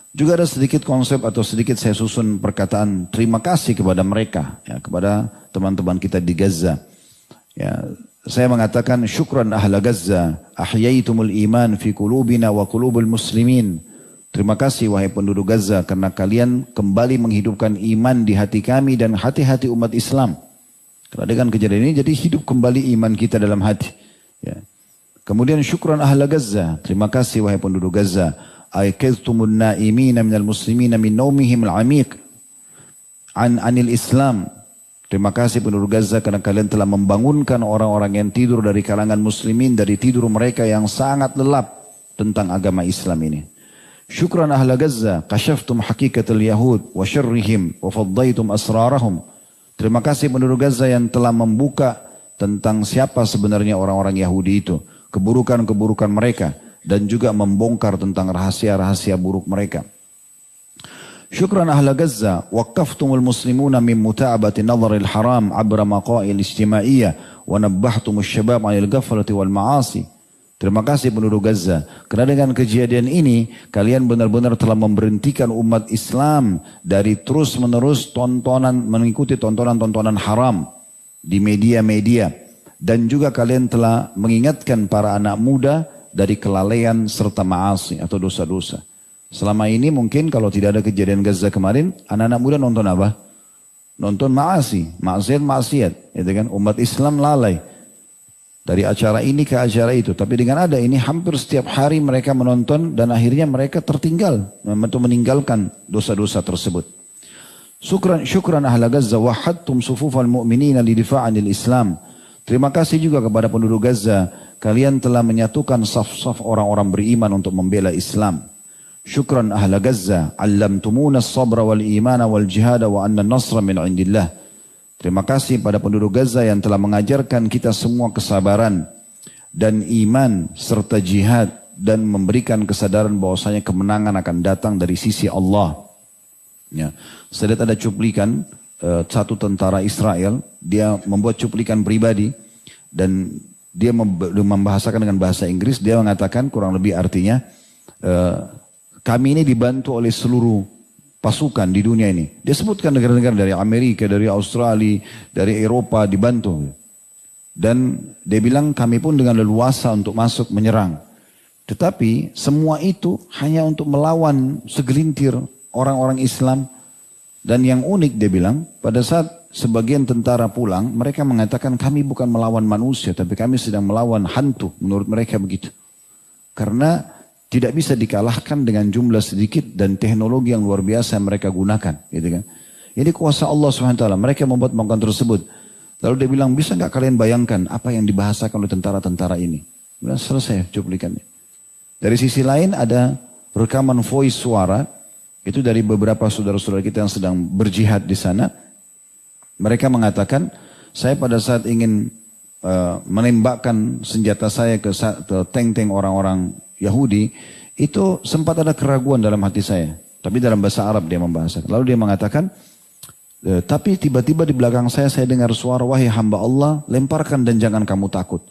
Juga ada sedikit konsep atau sedikit saya susun perkataan terima kasih kepada mereka, ya, kepada teman-teman kita di Gaza. Ya, saya mengatakan syukran ahla Gaza, ahyaitumul iman fi qulubina wa qulubul muslimin. Terima kasih wahai penduduk Gaza karena kalian kembali menghidupkan iman di hati kami dan hati-hati umat Islam. Karena dengan kejadian ini jadi hidup kembali iman kita dalam hati. Ya. Kemudian syukran ahla Gaza, terima kasih wahai penduduk Gaza. Aikaztumun naimina minal muslimina min naumihim al-amiq anil Islam. Terima kasih penduduk Gaza karena kalian telah membangunkan orang-orang yang tidur dari kalangan muslimin dari tidur mereka yang sangat lelap tentang agama Islam ini. Syukran ahla Gaza, kashaftum hakikatul yahud wa syarrihim wa faddaitum asrarahum. Terima kasih penduduk Gaza yang telah membuka tentang siapa sebenarnya orang-orang Yahudi itu, keburukan-keburukan mereka, dan juga membongkar tentang rahasia-rahasia buruk mereka. Syukran ahla Gaza, waqaftumul muslimuna min muta'abati nadharil haram abra maqail ijtimaiyah wa nabbahtumus syabab 'anil ghaflati wal ma'asi. Terima kasih penduduk Gaza, karena dengan kejadian ini kalian benar-benar telah memberhentikan umat Islam dari terus-menerus mengikuti tontonan-tontonan haram di media-media, dan juga kalian telah mengingatkan para anak muda dari kelalaian serta ma'asi atau dosa-dosa. Selama ini mungkin kalau tidak ada kejadian Gaza kemarin, anak-anak muda nonton apa? Nonton ma'asi, maksiat, gitu kan? Umat Islam lalai dari acara ini ke acara itu. Tapi dengan ada ini hampir setiap hari mereka menonton dan akhirnya mereka tertinggal atau meninggalkan dosa-dosa tersebut. Syukran ahla Gaza wahadtum sufufal mu'minina lidifa'anil Islam. Terima kasih juga kepada penduduk Gaza. Kalian telah menyatukan saf-saf orang-orang beriman untuk membela Islam. Syukran ahla Gaza. Allamtumuna as-sabra wal imana wal jihada wa anna nasra min indillah. Terima kasih pada penduduk Gaza yang telah mengajarkan kita semua kesabaran dan iman serta jihad dan memberikan kesadaran bahwasanya kemenangan akan datang dari sisi Allah. Ya. Saya lihat ada cuplikan satu tentara Israel, dia membuat cuplikan pribadi dan dia membahasakan dengan bahasa Inggris. Dia mengatakan kurang lebih artinya, kami ini dibantu oleh seluruh pasukan di dunia ini. Dia sebutkan negara-negara dari Amerika, dari Australia, dari Eropa dibantu. Dan dia bilang kami pun dengan leluasa untuk masuk menyerang. Tetapi semua itu hanya untuk melawan segelintir orang-orang Islam. Dan yang unik dia bilang, pada saat sebagian tentara pulang, mereka mengatakan kami bukan melawan manusia, tapi kami sedang melawan hantu, menurut mereka begitu. Karena tidak bisa dikalahkan dengan jumlah sedikit dan teknologi yang luar biasa yang mereka gunakan. Gitu kan. Ini kuasa Allah SWT, mereka membuat melakukan tersebut. Lalu dia bilang, bisa nggak kalian bayangkan apa yang dibahasakan oleh tentara-tentara ini? Kemudian selesai cuplikannya. Dari sisi lain ada rekaman voice suara, itu dari beberapa saudara-saudara kita yang sedang berjihad di sana. Mereka mengatakan, saya pada saat ingin menembakkan senjata saya ke tank-tank orang-orang Yahudi, itu sempat ada keraguan dalam hati saya. Tapi dalam bahasa Arab dia membahasakan. Lalu dia mengatakan, tapi tiba-tiba di belakang saya dengar suara, wahai hamba Allah, lemparkan dan jangan kamu takut.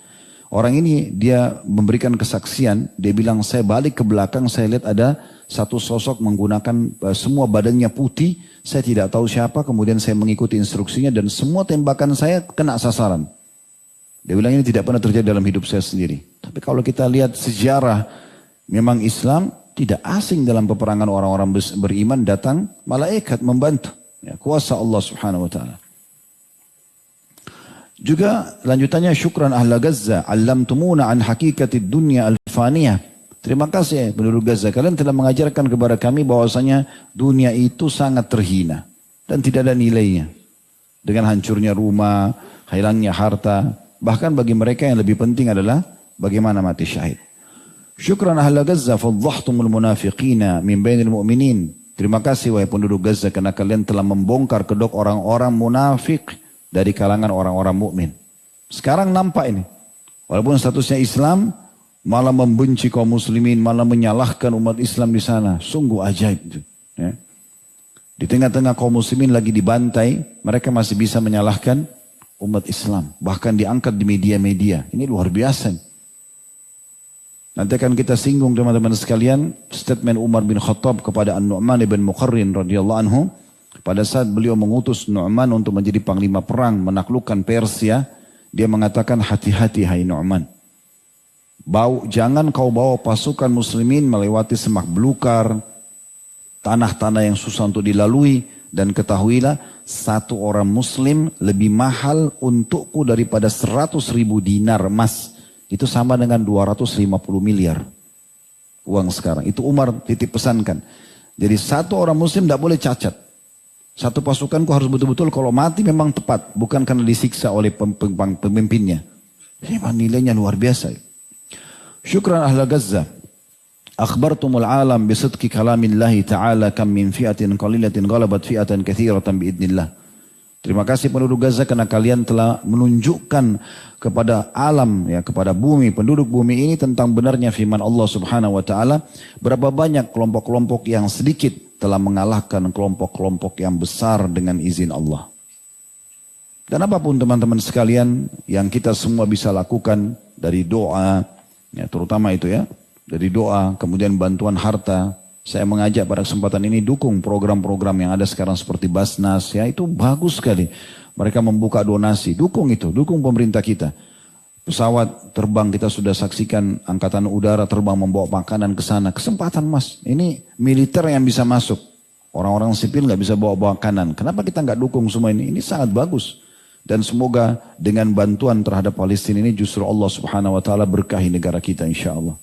Orang ini dia memberikan kesaksian, dia bilang saya balik ke belakang, saya lihat ada satu sosok menggunakan semua badannya putih, saya tidak tahu siapa, kemudian saya mengikuti instruksinya dan semua tembakan saya kena sasaran. Dia bilang ini tidak pernah terjadi dalam hidup saya sendiri. Tapi kalau kita lihat sejarah, memang Islam tidak asing dalam peperangan orang-orang beriman, datang malaikat membantu. Ya, kuasa Allah Subhanahu wa taala. Juga lanjutannya syukran ahla Gaza, allamtumuna an hakikatid dunya al-faniyah. Terima kasih penduduk Gaza, kalian telah mengajarkan kepada kami bahwasanya dunia itu sangat terhina dan tidak ada nilainya. Dengan hancurnya rumah, hilangnya harta, bahkan bagi mereka yang lebih penting adalah bagaimana mati syahid. Syukran ahla Gaza fadhahtumul munafiqina min bainil mu'minin. Terima kasih wahai penduduk Gaza karena kalian telah membongkar kedok orang-orang munafik dari kalangan orang-orang mukmin. Sekarang nampak ini. Walaupun statusnya Islam, malah membenci kaum muslimin, malah menyalahkan umat Islam di sana. Sungguh ajaib. Ya. Di tengah-tengah kaum muslimin lagi dibantai, mereka masih bisa menyalahkan umat Islam. Bahkan diangkat di media-media. Ini luar biasa. Nanti akan kita singgung teman-teman sekalian statement Umar bin Khattab kepada An-Nu'man ibn Muqarrin radhiyallahu anhu pada saat beliau mengutus Nu'man untuk menjadi panglima perang menaklukkan Persia. Dia mengatakan, hati-hati hai Nu'man. Jangan kau bawa pasukan muslimin melewati semak belukar, tanah-tanah yang susah untuk dilalui, dan ketahuilah satu orang muslim lebih mahal untukku daripada 100.000 dinar emas. Itu sama dengan 250 miliar uang sekarang. Itu Umar titip pesankan. Jadi satu orang muslim tidak boleh cacat. Satu pasukanku harus betul-betul kalau mati memang tepat. Bukan karena disiksa oleh pemimpinnya. Ini nilainya luar biasa. Syukran ahla Gaza. Akhbartumul alam bisidqi kalamillahi ta'ala kam min fi'atin qalilatin ghalabat fi'atan katsiratan biidnillah. Terima kasih penduduk Gaza karena kalian telah menunjukkan kepada alam, ya, kepada bumi, penduduk bumi ini tentang benarnya firman Allah Subhanahu wa taala. Berapa banyak kelompok-kelompok yang sedikit telah mengalahkan kelompok-kelompok yang besar dengan izin Allah. Dan apapun teman-teman sekalian yang kita semua bisa lakukan dari doa, ya, terutama itu ya, dari doa, kemudian bantuan harta. Saya mengajak pada kesempatan ini dukung program-program yang ada sekarang seperti Basnas, ya itu bagus sekali. Mereka membuka donasi, dukung itu, dukung pemerintah kita. Pesawat terbang kita sudah saksikan, angkatan udara terbang membawa makanan ke sana. Kesempatan mas, ini militer yang bisa masuk. Orang-orang sipil nggak bisa bawa makanan. Kenapa kita nggak dukung semua ini? Ini sangat bagus. Dan semoga dengan bantuan terhadap Palestina ini justru Allah Subhanahu Wa Taala berkahi negara kita insya Allah.